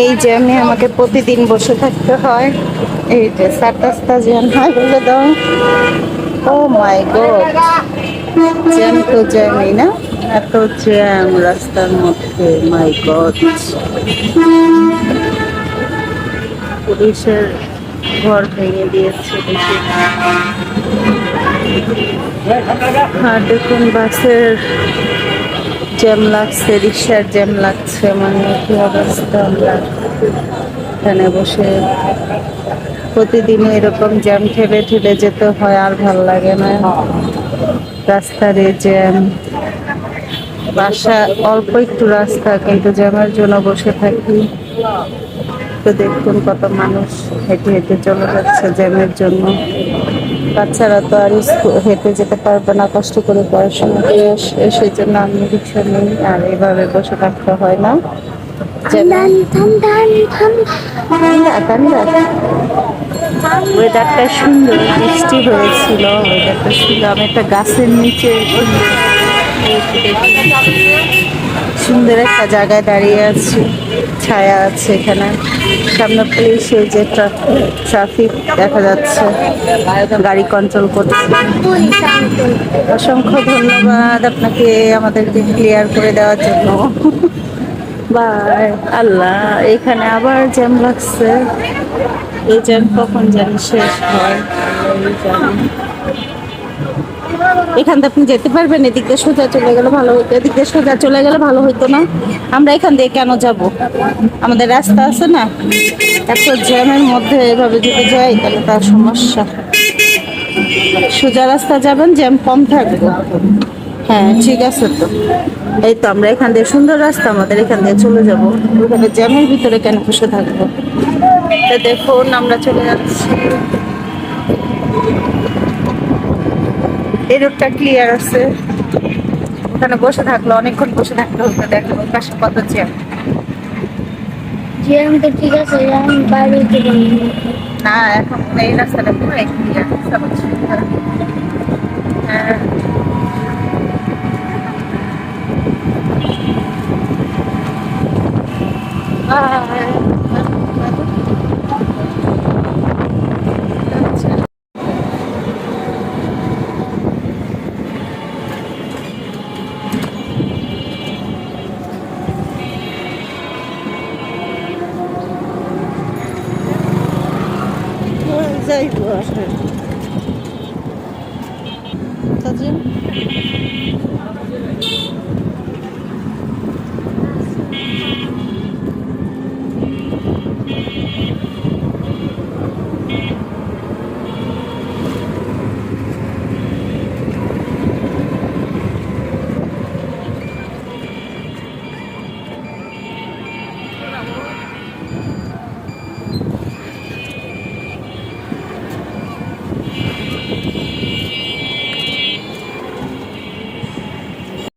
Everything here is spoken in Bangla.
এই জ্যামে আমাকে প্রতিদিন বসে থাকতে হয়। এই যে সাতটা জ্যাম হয় বলে দাও। ও মাই গড, জ্যাম তো জ্যামই না, এত জ্যাম রাস্তার মধ্যে, মাই গড। পুলিশের ঘর ভেঙে দিয়েছে দেখি। আর দেখুন বাসের জ্যাম লাগছে, রিক্সার জ্যাম লাগছে, মানে কি অবস্থা। আমরা এখানে বসে প্রতিদিন এরকম জ্যাম ঠেলে ঠেলে যেতে হয়, আর ভাল লাগে না। রাস্তার এই জ্যাম, বাসা অল্প একটু রাস্তা কিন্তু জ্যামের জন্য বসে থাকি। তো দেখুন কত মানুষ হেঁটে হেঁটে চলে যাচ্ছে জ্যামের জন্য। বাচ্চারা তো আর হেঁটে যেতে পারবে না, কষ্ট করে পড়াশোনা করে আসে, সেই জন্য আমি রিক্সা নিই, আর এভাবে বসে থাকতে হয় না। ওয়েদারটা সুন্দর, বৃষ্টি হয়েছিল, ওয়েদারটা সুন্দর। আমি একটা গাছের নিচে সুন্দর একটা জায়গায় দাঁড়িয়ে আছি, ছায়া আছে এখানে। সামনে পুলিশ, এই যে ট্রাফিক দেখা যাচ্ছে, গাড়ি কন্ট্রোল করছে। অসংখ্য ধন্যবাদ আপনাকে আমাদেরকে ক্লিয়ার করে দেওয়ার জন্য। বাই। আল্লাহ, এখানে আবার জ্যাম লাগছে। এই জ্যাম কখন জানি শেষ হয়, আল্লাহই জানে। এখান থেকে আপনি যেতে পারবেন? এদিক দিয়ে সোজা চলে গেলে ভালো হতো, এদিক দিয়ে সোজা চলে গেলে ভালো হতো না? আমরা এখান দিয়ে কেন যাব? আমাদের রাস্তা আছে না। এত জ্যামের মধ্যে এভাবে যদি যাই তাহলে তার সমস্যা। সোজা রাস্তা যাবেন, জ্যাম কম থাকবে। হ্যাঁ ঠিক আছে। তো এই তো আমরা এখান দিয়ে, সুন্দর রাস্তা আমাদের, এখান দিয়ে চলে যাবো। ওখানে জ্যামের ভিতরে কেন বসে থাকবো? তো দেখুন আমরা চলে যাচ্ছি। এই রোডটা ক্লিয়ার আছে, ওখানে বসে থাকলো অনেকক্ষণ বসে থাকতে হতো। দেখো ওই পাশে কত জ্যাম। জ্যাম তো ঠিক আছে, আমি বাইরে থেকে না, এখন এই রাস্তাটা পুরো ক্লিয়ার। হ্যাঁ যাইবো আসলে।